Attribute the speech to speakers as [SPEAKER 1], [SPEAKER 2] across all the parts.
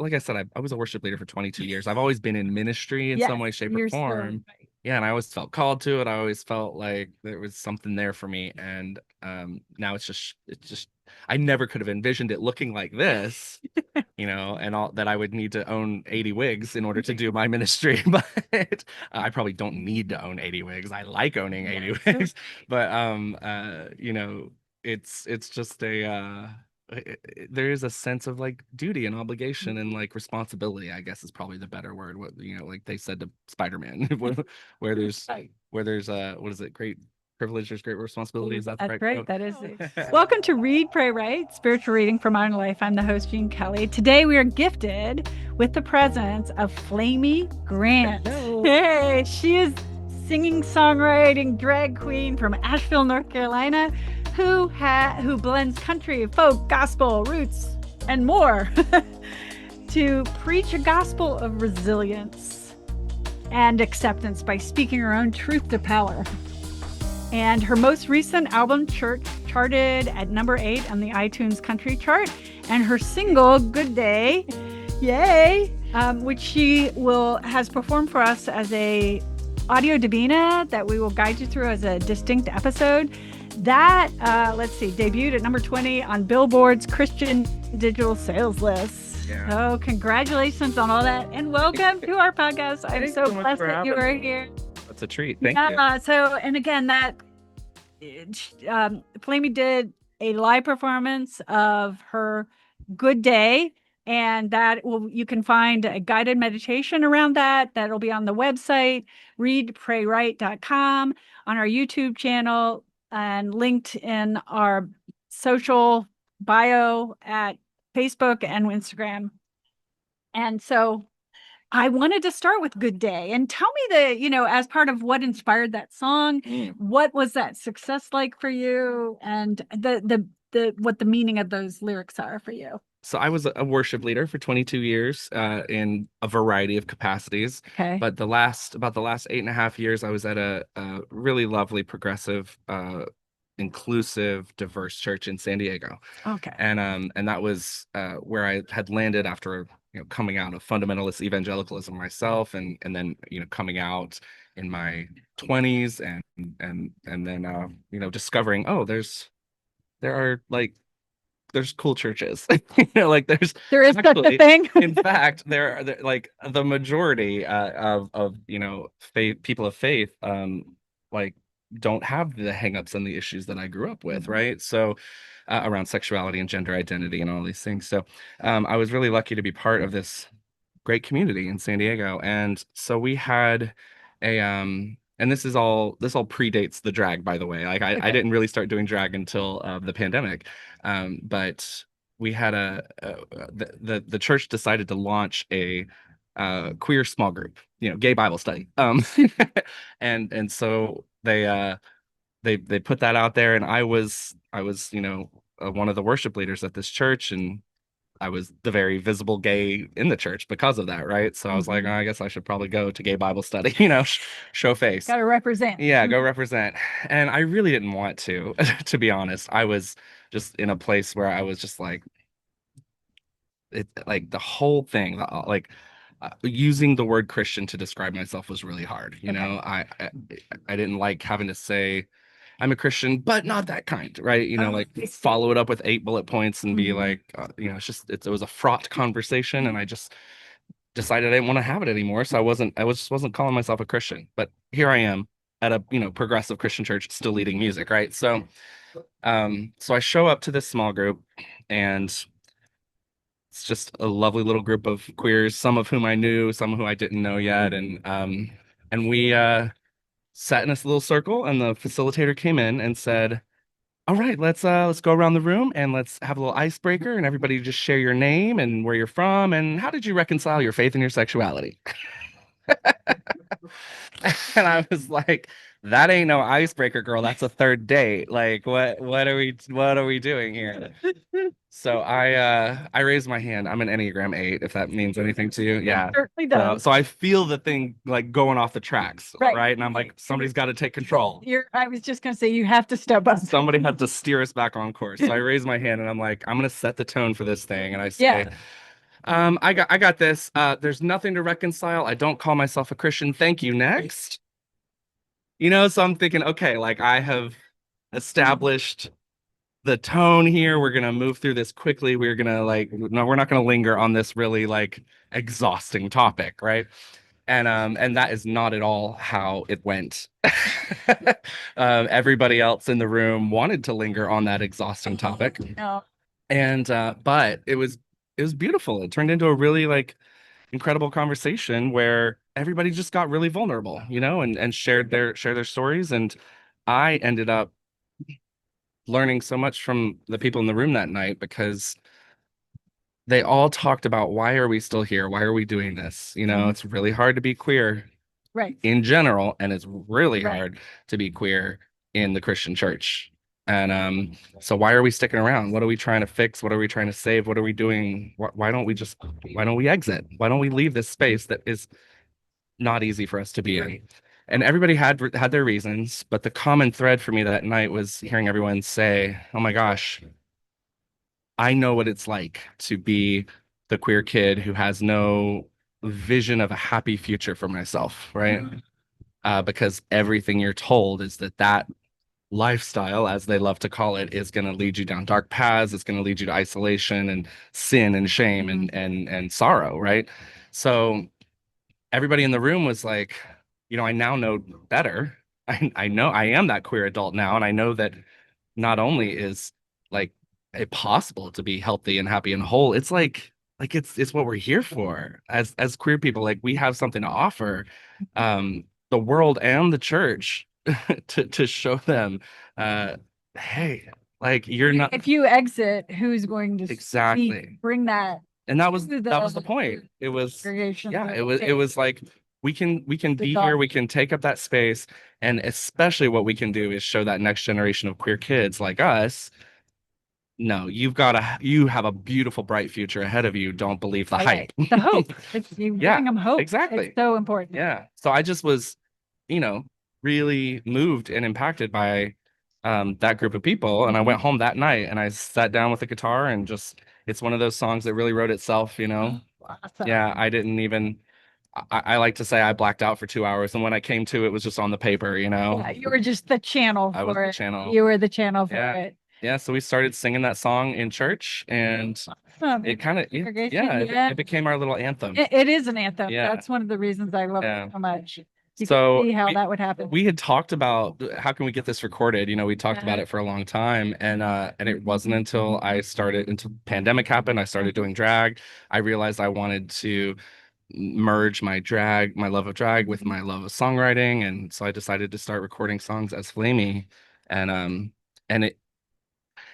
[SPEAKER 1] like I said, I was a worship leader for 22 years. I've always been in ministry in some
[SPEAKER 2] Yes,
[SPEAKER 1] way, shape, or
[SPEAKER 2] you're still
[SPEAKER 1] form.
[SPEAKER 2] right.
[SPEAKER 1] Yeah, and I always felt called to it. I always felt like there was something there for me. And now it's just I never could have envisioned it looking like this, and all that I would need to own 80 wigs in order to do my ministry. But I probably don't need to own 80 wigs. I like owning 80 wigs, but it's just there is a sense of like duty and obligation and like responsibility, I guess is probably the better word. What like they said to Spider-Man, where there's
[SPEAKER 2] Right.
[SPEAKER 1] what is it? Great privilege, there's great responsibility. Is that the
[SPEAKER 2] That's
[SPEAKER 1] right
[SPEAKER 2] right.
[SPEAKER 1] quote?
[SPEAKER 2] That is it. Welcome to Read, Pray, Write, Spiritual Reading for Modern Life. I'm the host, Jean Kelly. Today we are gifted with the presence of Flamy Grant.
[SPEAKER 1] Hello.
[SPEAKER 2] Hey, she is singing, songwriting drag queen from Asheville, North Carolina, who blends country, folk, gospel, roots, and more to preach a gospel of resilience and acceptance by speaking her own truth to power. And her most recent album, Church, charted at number 8 on the iTunes Country chart. And her single, Good Day, yay, which she has performed for us as a audio divina that we will guide you through as a distinct episode. That, debuted at number 20 on Billboard's Christian digital sales list. Yeah. So congratulations on all that. And welcome to our podcast. I'm so blessed that you are here.
[SPEAKER 1] That's a treat. Thank you.
[SPEAKER 2] So, and again, Flamy did a live performance of her Good Day, and you can find a guided meditation around that. That'll be on the website, readpraywrite.com, on our YouTube channel, and linked in our social bio at Facebook and Instagram. And so I wanted to start with Good Day, and tell me as part of what inspired that song, what was that success like for you, and what the meaning of those lyrics are for you.
[SPEAKER 1] So I was a worship leader for 22 years in a variety of capacities.
[SPEAKER 2] Okay.
[SPEAKER 1] But about the last 8.5 years, I was at a really lovely, progressive, inclusive, diverse church in San Diego.
[SPEAKER 2] Okay.
[SPEAKER 1] And that was where I had landed after coming out of fundamentalist evangelicalism myself, and then coming out in my 20s, and then discovering, oh, there's cool churches. Like
[SPEAKER 2] there is such a thing.
[SPEAKER 1] In fact, there like the majority of faith, people of faith, like don't have the hangups and the issues that I grew up with, right? So around sexuality and gender identity and all these things. So I was really lucky to be part of this great community in San Diego. And so we had and this all predates the drag, by the way. Like I didn't really start doing drag until the pandemic. But we had the church decided to launch a queer small group, gay Bible study. And so they put that out there, and I was one of the worship leaders at this church, and I was the very visible gay in the church because of that, right? So I was like, oh, I guess I should probably go to gay Bible study, show face.
[SPEAKER 2] Gotta represent.
[SPEAKER 1] Yeah, go represent. And I really didn't want to, to be honest. I was just in a place where I was just like, like the whole thing, like using the word Christian to describe myself was really hard. I didn't like having to say I'm a Christian, but not that kind, right? Like follow it up with 8 bullet points and be like, it was a fraught conversation, and I just decided I didn't want to have it anymore. So I just wasn't calling myself a Christian, but here I am at a, progressive Christian church, still leading music, right? So, so I show up to this small group, and it's just a lovely little group of queers, some of whom I knew, some of whom I didn't know yet, and we sat in this little circle, and the facilitator came in and said, all right, let's go around the room and let's have a little icebreaker, and everybody just share your name and where you're from and how did you reconcile your faith and your sexuality. And I was like, that ain't no icebreaker, girl. That's a third date. Like, what are we doing here? So I raised my hand. I'm an Enneagram 8, if that means anything to you. Yeah.
[SPEAKER 2] It certainly does.
[SPEAKER 1] So I feel the thing like going off the tracks, right? And I'm like, somebody's got to take control.
[SPEAKER 2] I was just gonna say, you have to step up.
[SPEAKER 1] Somebody had to steer us back on course. So I raised my hand, and I'm like, I'm gonna set the tone for this thing. And I say, I got this. There's nothing to reconcile. I don't call myself a Christian. Thank you. Next. So I'm thinking, okay, like I have established the tone here. We're gonna move through this quickly. We're gonna like no, we're not gonna linger on this really like exhausting topic, right? And that is not at all how it went. Everybody else in the room wanted to linger on that exhausting topic.
[SPEAKER 2] No.
[SPEAKER 1] And but it was beautiful. It turned into a really like incredible conversation where everybody just got really vulnerable, and shared their stories. And I ended up learning so much from the people in the room that night because they all talked about why are we still here? Why are we doing this? It's really hard to be queer
[SPEAKER 2] Right.
[SPEAKER 1] in general, and it's really
[SPEAKER 2] Right.
[SPEAKER 1] hard to be queer in the Christian church. And so why are we sticking around? What are we trying to fix? What are we trying to save? What are we doing? Why don't we exit? Why don't we leave this space that is not easy for us to be in? And everybody had their reasons, but the common thread for me that night was hearing everyone say, "Oh my gosh, I know what it's like to be the queer kid who has no vision of a happy future for myself," right? Because everything you're told is that lifestyle, as they love to call it, is going to lead you down dark paths. It's going to lead you to isolation and sin and shame and sorrow, right? So everybody in the room was like, I now know better. I know I am that queer adult now, and I know that not only is like it possible to be healthy and happy and whole, it's like it's what we're here for as queer people. Like we have something to offer the world and the church to show them hey, like you're not
[SPEAKER 2] If you exit, who's going to
[SPEAKER 1] exactly.
[SPEAKER 2] bring that
[SPEAKER 1] And that was
[SPEAKER 2] to
[SPEAKER 1] that was the point. It was
[SPEAKER 2] congregation?
[SPEAKER 1] yeah, it was like we can be here, we can take up that space, and especially what we can do is show that next generation of queer kids like us, no, you have a beautiful, bright future ahead of you. Don't believe the hype.
[SPEAKER 2] Right. The hope. It's you
[SPEAKER 1] Yeah,
[SPEAKER 2] giving them hope.
[SPEAKER 1] exactly.
[SPEAKER 2] It's so important.
[SPEAKER 1] Yeah. So I just was, you know, really moved and impacted by that group of people. And I went home that night and I sat down with the guitar and just it's one of those songs that really wrote itself.
[SPEAKER 2] Awesome.
[SPEAKER 1] Yeah, I didn't even I like to say I blacked out for 2 hours, and when I came to, it was just on the paper.
[SPEAKER 2] Yeah, you were just the channel
[SPEAKER 1] I was
[SPEAKER 2] for
[SPEAKER 1] the
[SPEAKER 2] it.
[SPEAKER 1] channel.
[SPEAKER 2] You were the channel for
[SPEAKER 1] Yeah.
[SPEAKER 2] it.
[SPEAKER 1] Yeah, so we started singing that song in church, and it kind of, yeah, it became our little anthem.
[SPEAKER 2] It is an anthem.
[SPEAKER 1] Yeah.
[SPEAKER 2] That's one of the reasons I love
[SPEAKER 1] Yeah.
[SPEAKER 2] it so much. You
[SPEAKER 1] So
[SPEAKER 2] can see how that would happen.
[SPEAKER 1] we had talked about how can we get this recorded. We talked about it for a long time, and it wasn't until pandemic happened, I started doing drag. I realized I wanted to merge my love of drag with my love of songwriting, and so I decided to start recording songs as Flamy, and it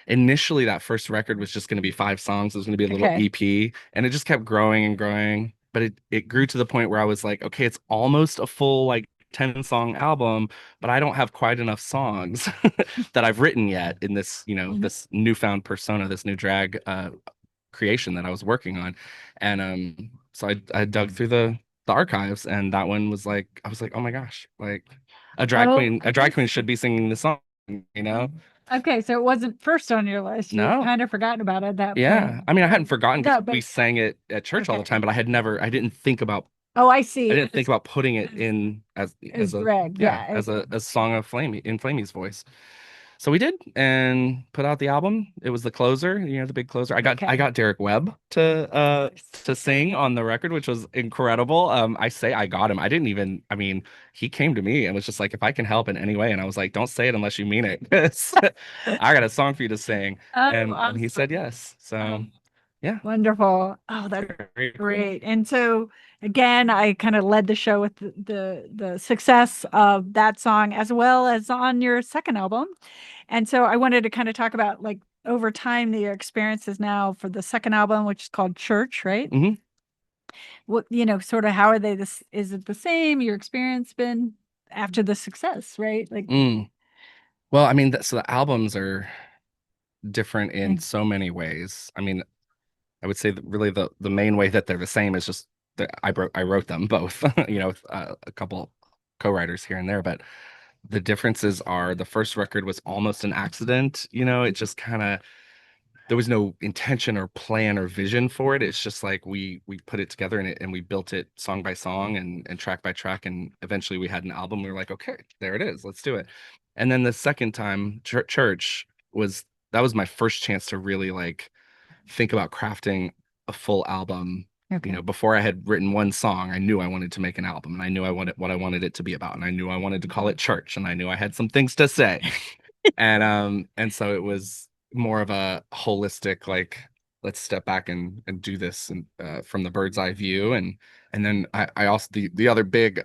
[SPEAKER 1] initially that first record was just going to be 5 songs. It was going to be a little EP, and it just kept growing and growing. But it grew to the point where I was like, okay, it's almost a full like 10-song album, but I don't have quite enough songs that I've written yet in this, this newfound persona, this new drag creation that I was working on. And so I dug through the archives, and that one was like, I was like, oh my gosh, like a drag queen should be singing this song, you know?
[SPEAKER 2] Okay, so it wasn't first on your list. You
[SPEAKER 1] No.
[SPEAKER 2] kind of forgotten about it at that
[SPEAKER 1] Yeah.
[SPEAKER 2] point.
[SPEAKER 1] I mean, I hadn't forgotten
[SPEAKER 2] No,
[SPEAKER 1] because we sang it at church all the
[SPEAKER 2] Okay.
[SPEAKER 1] time, but I didn't think about
[SPEAKER 2] Oh, I see.
[SPEAKER 1] I didn't think about putting it in as
[SPEAKER 2] As
[SPEAKER 1] a
[SPEAKER 2] drag.
[SPEAKER 1] yeah,
[SPEAKER 2] Yeah.
[SPEAKER 1] as a song of Flamy's voice. So we did and put out the album. It was the closer, the big closer. I got Derek Webb to sing on the record, which was incredible. I say I got him. I mean, he came to me and was just like, if I can help in any way. And I was like, don't say it unless you mean it. I got a song for you to sing. And he said yes. So yeah.
[SPEAKER 2] Wonderful. Oh, that's great. And so again, I kind of led the show with the success of that song as well as on your second album. And so I wanted to kind of talk about like over time the experiences now for the second album, which is called Church, right?
[SPEAKER 1] Mhm.
[SPEAKER 2] What, sort of how are they is it the same? Your experience been after the success, right? Like
[SPEAKER 1] Well, I mean, so the albums are different in so many ways. I mean, I would say that really the main way that they're the same is just that I wrote them both, with a couple co-writers here and there, but the differences are the first record was almost an accident. It just kind of there was no intention or plan or vision for it. It's just like we put it together and we built it song by song and track by track, and eventually we had an album. We were like, okay, there it is, let's do it. And then the second time, church was that was my first chance to really like think about crafting a full album. You
[SPEAKER 2] Okay.
[SPEAKER 1] know, before I had written one song, I knew I wanted to make an album, and I knew I wanted what I wanted it to be about, and I knew I wanted to call it church, and I knew I had some things to say. And so it was more of a holistic, like, let's step back and do this and from the bird's eye view. And then I also the other big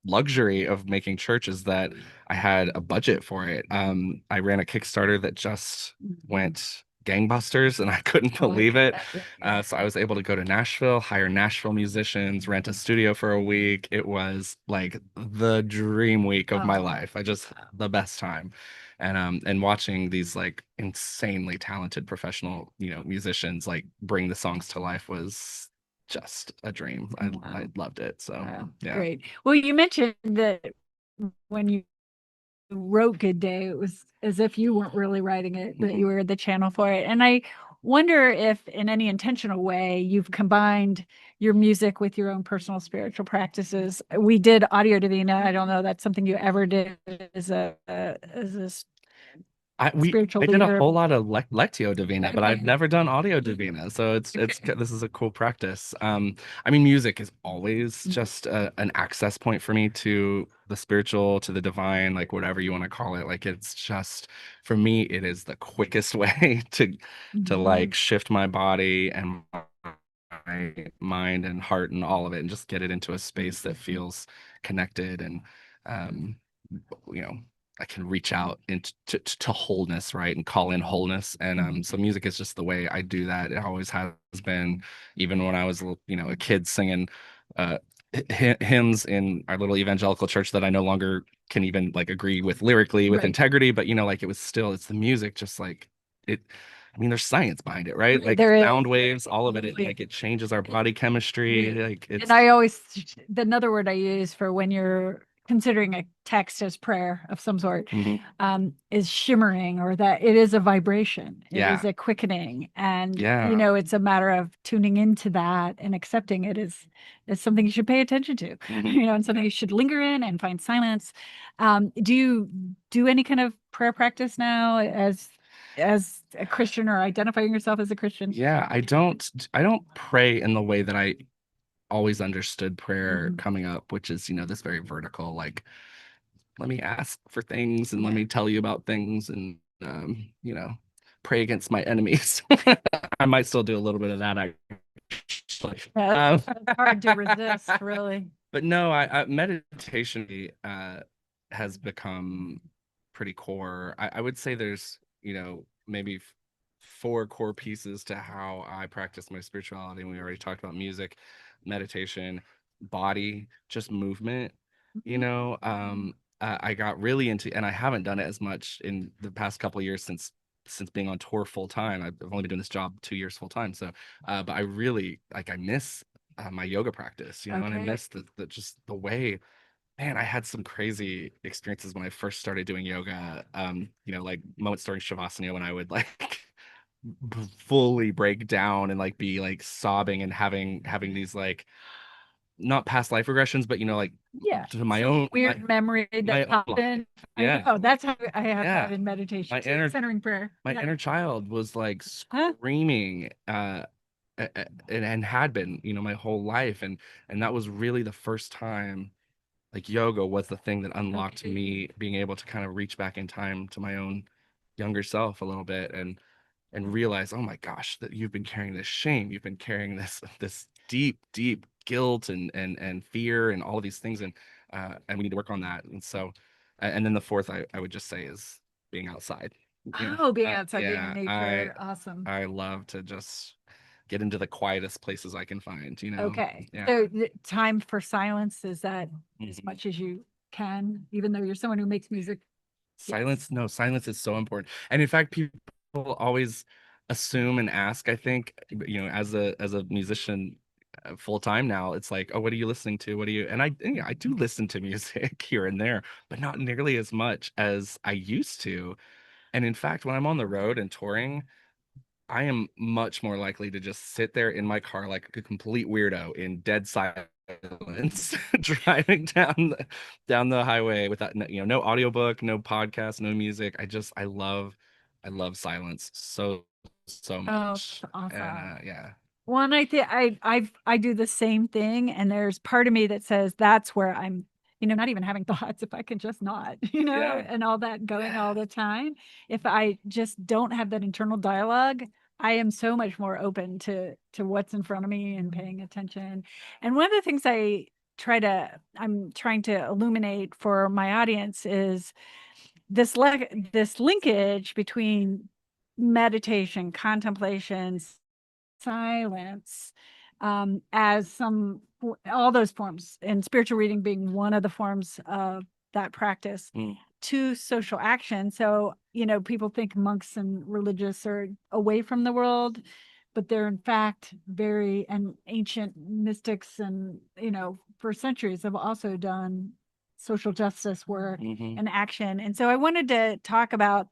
[SPEAKER 1] luxury of making church is that I had a budget for it. I ran a Kickstarter that just went gangbusters, and I couldn't
[SPEAKER 2] Oh, I
[SPEAKER 1] believe it.
[SPEAKER 2] bet. Yeah.
[SPEAKER 1] So I was able to go to Nashville, hire Nashville musicians, rent a studio for a week. It was like the dream week of my
[SPEAKER 2] Oh,
[SPEAKER 1] life. I just the best time. And watching these like insanely talented professional, musicians like bring the songs to life was just a dream. I
[SPEAKER 2] wow.
[SPEAKER 1] loved it. So
[SPEAKER 2] Wow.
[SPEAKER 1] yeah.
[SPEAKER 2] Great. Well, you mentioned that when you wrote Good Day, it was as if you weren't really writing it, that you
[SPEAKER 1] Mhm.
[SPEAKER 2] were the channel for it. And I wonder if, in any intentional way, you've combined your music with your own personal spiritual practices. We did Audio Divina. I don't know, that's something you ever did as a spiritual
[SPEAKER 1] I did a
[SPEAKER 2] leader.
[SPEAKER 1] whole lot of Lectio Divina, but I've
[SPEAKER 2] Okay.
[SPEAKER 1] never done Audio Divina, so it's
[SPEAKER 2] Okay.
[SPEAKER 1] this is a cool practice. I mean, music is always
[SPEAKER 2] Mhm.
[SPEAKER 1] just an access point for me to the spiritual, to the divine, like whatever you want to call it. Like it's just for me, it is the quickest way to
[SPEAKER 2] Mhm.
[SPEAKER 1] like shift my body and my mind and heart and all of it, and just get it into a space that feels connected and um you know I can reach out into to wholeness, right, and call in wholeness. And so music is just the way I do that. It always has been, even when I was a kid singing uh hymns in our little evangelical church that I no longer can even like agree with lyrically with
[SPEAKER 2] Right.
[SPEAKER 1] integrity, but like it was still, it's the music, just like it. I mean, there's science behind it, right? Like
[SPEAKER 2] There is.
[SPEAKER 1] sound waves, all of it, like it changes our body chemistry.
[SPEAKER 2] Yeah.
[SPEAKER 1] Like
[SPEAKER 2] And I always, another word I use for when you're considering a text as prayer of some sort,
[SPEAKER 1] Mhm.
[SPEAKER 2] is shimmering, or that it is a vibration. It is
[SPEAKER 1] Yeah,
[SPEAKER 2] a quickening. And,
[SPEAKER 1] yeah.
[SPEAKER 2] it's a matter of tuning into that and accepting it as something you should pay attention to,
[SPEAKER 1] Mhm.
[SPEAKER 2] and something you should linger in and find silence. Do you do any kind of prayer practice now as a Christian, or identifying yourself as a Christian?
[SPEAKER 1] Yeah, I don't pray in the way that I always understood prayer
[SPEAKER 2] Mhm.
[SPEAKER 1] coming up, which is, this very vertical, like, let me ask for things and let
[SPEAKER 2] Yeah.
[SPEAKER 1] me tell you about things and pray against my enemies. I might still do a little bit of that actually.
[SPEAKER 2] Yeah,
[SPEAKER 1] Um,
[SPEAKER 2] it's hard to resist, really.
[SPEAKER 1] but no, I meditation has become pretty core. I would say there's, maybe four core pieces to how I practice my spirituality. And we already talked about music, meditation, body, just movement. You
[SPEAKER 2] Mhm.
[SPEAKER 1] know, I got really into, and I haven't done it as much in the past couple of years since being on tour full time. I've only been doing this job 2 years full time. So, but I really like, I miss my yoga practice, and I
[SPEAKER 2] Okay.
[SPEAKER 1] miss the just the way, man, I had some crazy experiences when I first started doing yoga. Like moments during Shavasana when I would like fully break down and like be like sobbing and having these like not past life regressions, but like
[SPEAKER 2] Yeah.
[SPEAKER 1] to my
[SPEAKER 2] Some
[SPEAKER 1] own
[SPEAKER 2] weird memory
[SPEAKER 1] my
[SPEAKER 2] that
[SPEAKER 1] own
[SPEAKER 2] popped
[SPEAKER 1] life.
[SPEAKER 2] in. I
[SPEAKER 1] Yeah,
[SPEAKER 2] know. That's how I have
[SPEAKER 1] yeah.
[SPEAKER 2] that in meditation
[SPEAKER 1] My
[SPEAKER 2] too,
[SPEAKER 1] inner
[SPEAKER 2] centering prayer.
[SPEAKER 1] my
[SPEAKER 2] Yeah.
[SPEAKER 1] inner child was like
[SPEAKER 2] Huh?
[SPEAKER 1] screaming and had been, my whole life. And that was really the first time like yoga was the thing that unlocked
[SPEAKER 2] Okay.
[SPEAKER 1] me being able to kind of reach back in time to my own younger self a little bit and realize, oh my gosh, that you've been carrying this shame, you've been carrying this deep guilt and fear and all of these things, and we need to work on that. And so and then the fourth I would just say is being outside.
[SPEAKER 2] Oh, being outside, being in
[SPEAKER 1] Yeah, I
[SPEAKER 2] nature. Awesome.
[SPEAKER 1] I love to just get into the quietest places I can find,
[SPEAKER 2] Okay.
[SPEAKER 1] yeah.
[SPEAKER 2] So the time for silence, is that as
[SPEAKER 1] Mhm.
[SPEAKER 2] much as you can, even though you're someone who makes music? Yes.
[SPEAKER 1] Silence, no, silence is so important. And in fact, people always assume and ask, I think, as a musician full time now, it's like, oh, what are you listening to? What do you? And I do listen to music here and there, but not nearly as much as I used to. And in fact, when I'm on the road and touring, I am much more likely to just sit there in my car like a complete weirdo in dead silence, driving down the highway without no audiobook, no podcast, no music. I love silence so
[SPEAKER 2] Oh,
[SPEAKER 1] much.
[SPEAKER 2] that's
[SPEAKER 1] And
[SPEAKER 2] awesome.
[SPEAKER 1] yeah.
[SPEAKER 2] One, I think I do the same thing, and there's part of me that says that's where I'm, not even having thoughts if I can just not,
[SPEAKER 1] Yeah.
[SPEAKER 2] and all that going all the time. If I just don't have that internal dialogue, I am so much more open to what's in front of me and paying attention. And one of the things I'm trying to illuminate for my audience is this linkage between meditation, contemplation, silence, as all those forms, and spiritual reading being one of the forms of that practice,
[SPEAKER 1] Mm,
[SPEAKER 2] to social action. So, people think monks and religious are away from the world, but they're in fact very, and ancient mystics and, for centuries have also done social justice work
[SPEAKER 1] hmm
[SPEAKER 2] and action. And so I wanted to talk about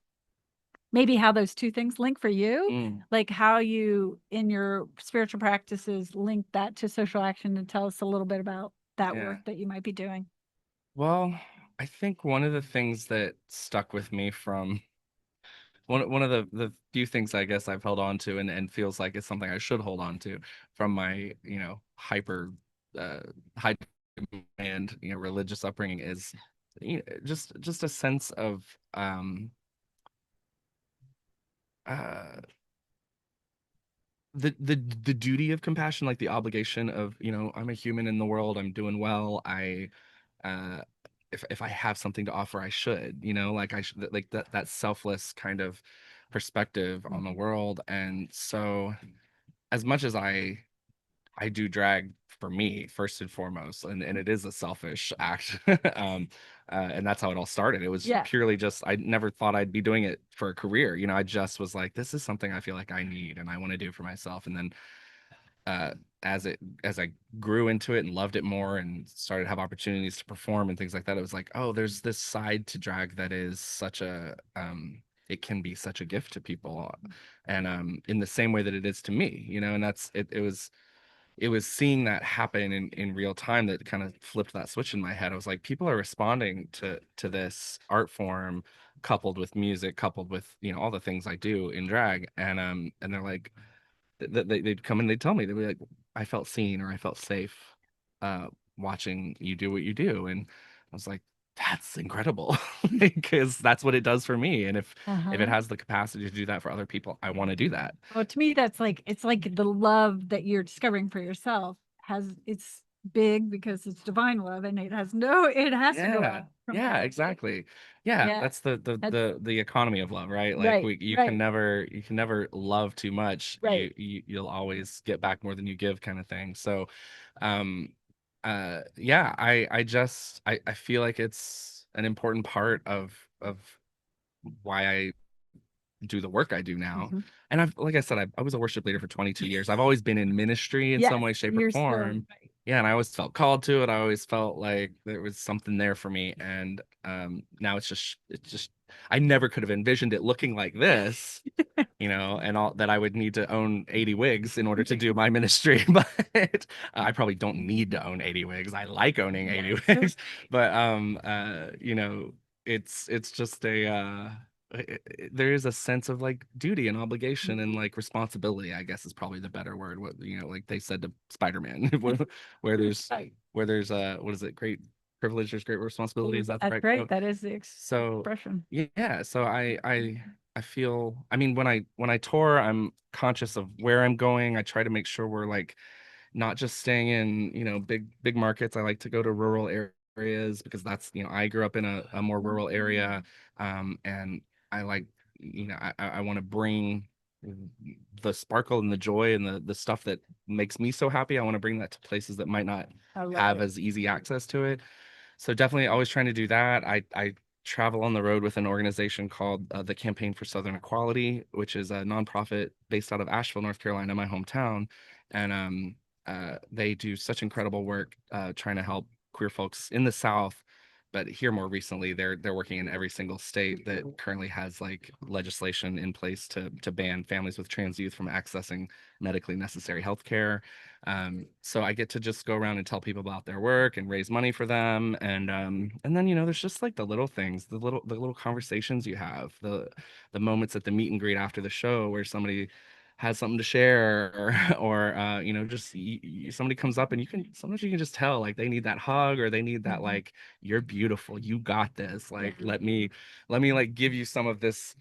[SPEAKER 2] maybe how those two things link for you,
[SPEAKER 1] mm,
[SPEAKER 2] like how you in your spiritual practices link that to social action, and tell us a little bit about that
[SPEAKER 1] yeah.
[SPEAKER 2] work that you might be doing.
[SPEAKER 1] Well, I think one of the things that stuck with me from one of the few things I guess I've held on to and feels like it's something I should hold on to from my, hyper uh high demand, religious upbringing is just a sense of uh the duty of compassion, like the obligation of, I'm a human in the world, I'm doing well, uh if I have something to offer, I should, like I should, like that selfless kind of perspective on the world. And so as much as I do drag for me first and foremost, and it is a selfish act. And that's how it all started. It was
[SPEAKER 2] Yeah.
[SPEAKER 1] purely just, I never thought I'd be doing it for a career. I just was like, this is something I feel like I need and I want to do for myself. And then uh as I grew into it and loved it more and started to have opportunities to perform and things like that, it was like, oh, there's this side to drag that is such a it can be such a gift to people. And in the same way that it is to me, and that's it. It was seeing that happen in real time that kind of flipped that switch in my head. I was like, people are responding to this art form coupled with music, coupled with, all the things I do in drag. And they're like, they'd come and they'd tell me, they'd be like, I felt seen or I felt safe uh watching you do what you do. And I was like, that's incredible. Because that's what it does for me. And if it
[SPEAKER 2] Uh-huh.
[SPEAKER 1] has the capacity to do that for other people, I want to do that.
[SPEAKER 2] Well, to me, that's like, it's like the love that you're discovering for yourself it's big because it's divine love, and it has to go
[SPEAKER 1] Yeah.
[SPEAKER 2] out from
[SPEAKER 1] Yeah,
[SPEAKER 2] there.
[SPEAKER 1] exactly. Yeah,
[SPEAKER 2] Yeah.
[SPEAKER 1] that's the the
[SPEAKER 2] That's
[SPEAKER 1] the the economy of love, right? Like
[SPEAKER 2] right.
[SPEAKER 1] you can
[SPEAKER 2] Right.
[SPEAKER 1] never love too much.
[SPEAKER 2] Right.
[SPEAKER 1] You'll always get back more than you give, kind of thing. So um yeah, I feel like it's an important part of why I do the work I do now.
[SPEAKER 2] Mhm.
[SPEAKER 1] And like I said, I was a worship leader for 22 years. I've always been in ministry in some
[SPEAKER 2] Yes,
[SPEAKER 1] way, shape, or
[SPEAKER 2] you're still
[SPEAKER 1] form.
[SPEAKER 2] right.
[SPEAKER 1] Yeah, and I always felt called to it. I always felt like there was something there for me. And now it's just I never could have envisioned it looking like this, and all that I would need to own 80 wigs in order to do my ministry. But I probably don't need to own 80 wigs. I like owning 80
[SPEAKER 2] Yes.
[SPEAKER 1] wigs. But it's just there is a sense of like duty and obligation and like responsibility, I guess is probably the better word. What, like they said to Spider-Man, where there's
[SPEAKER 2] Right.
[SPEAKER 1] what is it? Great privilege, there's great responsibility. Is that the
[SPEAKER 2] That's
[SPEAKER 1] right
[SPEAKER 2] right.
[SPEAKER 1] quote?
[SPEAKER 2] That is the
[SPEAKER 1] So
[SPEAKER 2] expression.
[SPEAKER 1] yeah, so I feel, I mean, when I tour, I'm conscious of where I'm going. I try to make sure we're like not just staying in, big markets. I like to go to rural areas because that's, I grew up in a more rural area. And I like, I want to bring the sparkle and the joy and the stuff that makes me so happy. I want to bring that to places that might not
[SPEAKER 2] I love
[SPEAKER 1] have
[SPEAKER 2] it.
[SPEAKER 1] as easy access to it. So definitely always trying to do that. I travel on the road with an organization called the Campaign for Southern Equality, which is a nonprofit based out of Asheville, North Carolina, my hometown. And they do such incredible work trying to help queer folks in the South but here more recently, they're working in every single state that currently has like legislation in place to ban families with trans youth from accessing medically necessary health care. So I get to just go around and tell people about their work and raise money for them. And then, there's just like the little things, the little conversations you have, the moments at the meet and greet after the show where somebody has something to share, or just somebody comes up and sometimes you can just tell like they need that hug, or they need that like, you're beautiful, you got this, like let me like give you some of this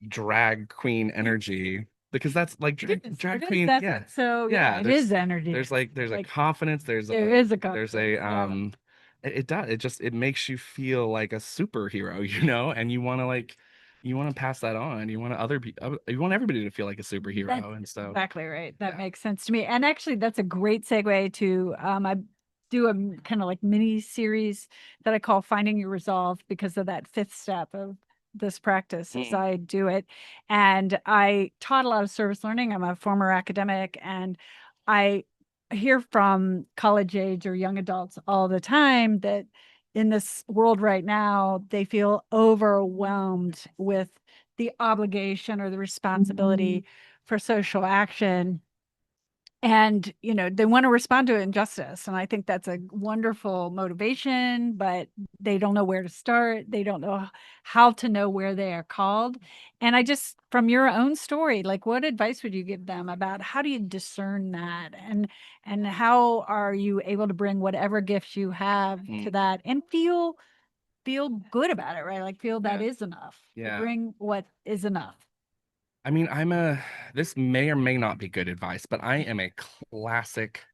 [SPEAKER 1] drag queen energy, because that's like drag queen, yeah.
[SPEAKER 2] So
[SPEAKER 1] Yeah,
[SPEAKER 2] it is energy.
[SPEAKER 1] There's a confidence,
[SPEAKER 2] there is a
[SPEAKER 1] there's
[SPEAKER 2] confidence.
[SPEAKER 1] a it does, it makes you feel like a superhero, and you want to pass that on. You want other people, you want everybody to feel like a superhero.
[SPEAKER 2] That's
[SPEAKER 1] and so
[SPEAKER 2] exactly right. That makes sense to me. And actually, that's a great segue to I do a kind of like mini series that I call Finding Your Resolve, because of that fifth step of this practice as I do it. And I taught a lot of service learning. I'm a former academic, and I hear from college age or young adults all the time that in this world right now, they feel overwhelmed with the obligation or the responsibility for social action. And, they want to respond to injustice. And I think that's a wonderful motivation, but they don't know where to start. They don't know how to know where they are called. And from your own story, like, what advice would you give them about how do you discern that? And how are you able to bring whatever gifts you have to that and feel good about it, right? Like, feel that is enough.
[SPEAKER 1] Yeah.
[SPEAKER 2] Bring what is enough.
[SPEAKER 1] I mean, this may or may not be good advice, but I am a classic,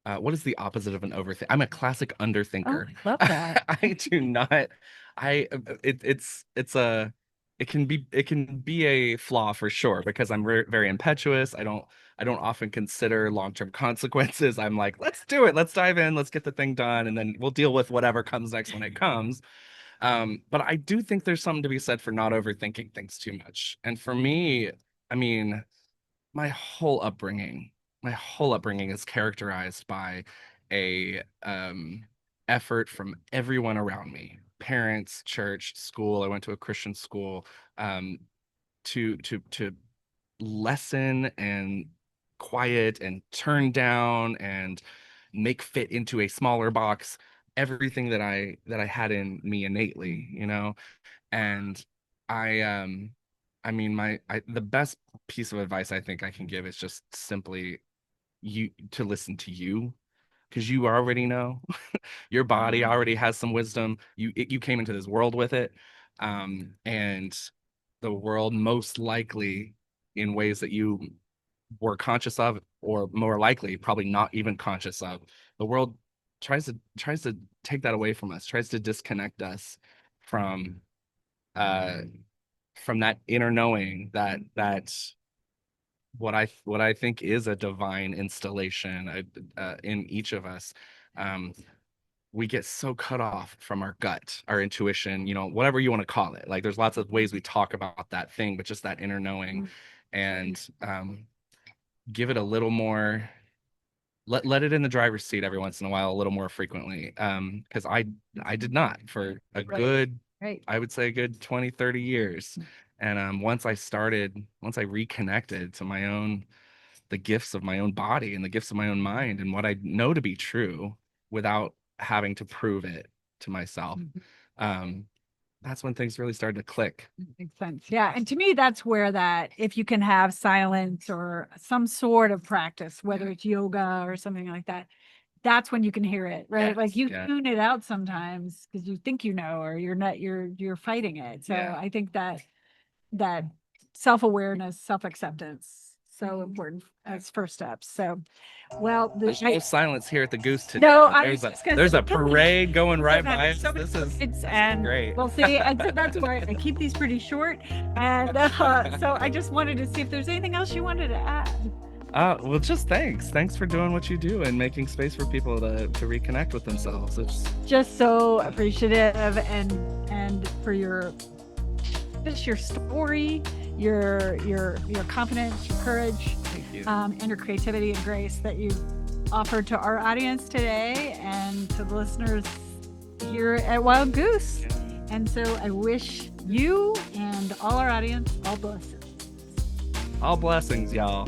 [SPEAKER 1] what is the opposite of an overthink? I'm a classic underthinker.
[SPEAKER 2] Oh, I love that.
[SPEAKER 1] I do not, I, it can be a flaw for sure, because I'm very impetuous. I don't often consider long-term consequences. I'm like, let's do it. Let's dive in. Let's get the thing done. And then we'll deal with whatever comes next when it comes. But I do think there's something to be said for not overthinking things too much. And for me, I mean, my whole upbringing, is characterized by a effort from everyone around me, parents, church, school. I went to a Christian school, to lessen and quiet and turn down and make fit into a smaller box everything that I had in me innately, and I mean, the best piece of advice I think I can give is just simply to listen to you, because you already know. Your body already has some wisdom. You came into this world with it, and the world, most likely in ways that you were conscious of, or more likely probably not even conscious of, the world tries to take that away from us, tries to disconnect us from uh that inner knowing, that what I think is a divine installation in each of us. We get so cut off from our gut, our intuition, whatever you want to call it. Like, there's lots of ways we talk about that thing, but just that inner knowing. And give it a little more, let it in the driver's seat every once in a while, a little more frequently. Because I did not for a good, I would say a good 20-30 years. And once I reconnected to the gifts of my own body and the gifts of my own mind and what I know to be true without having to prove it to myself, that's when things really started to click.
[SPEAKER 2] Makes sense. Yeah. And to me, that's where that, if you can have silence or some sort of practice, whether it's yoga or something like that, that's when you can hear it, right?
[SPEAKER 1] Yes,
[SPEAKER 2] like you tune it out sometimes because you think, or you're not, you're fighting it. So I think that self-awareness, self-acceptance, so important as first steps. So, well,
[SPEAKER 1] there's no silence here at the Goose today.
[SPEAKER 2] No,
[SPEAKER 1] there's a parade going right by us. This is great.
[SPEAKER 2] We'll see. And so that's why I keep these pretty short. And so I just wanted to see if there's anything else you wanted to add.
[SPEAKER 1] Well, just thanks for doing what you do and making space for people to reconnect with themselves. It's
[SPEAKER 2] just so appreciative, and for your story, your confidence, your courage, and your creativity and grace that you've offered to our audience today and to the listeners here at Wild Goose.
[SPEAKER 1] Yeah.
[SPEAKER 2] And so I wish you and all our audience all blessings.
[SPEAKER 1] All blessings, y'all.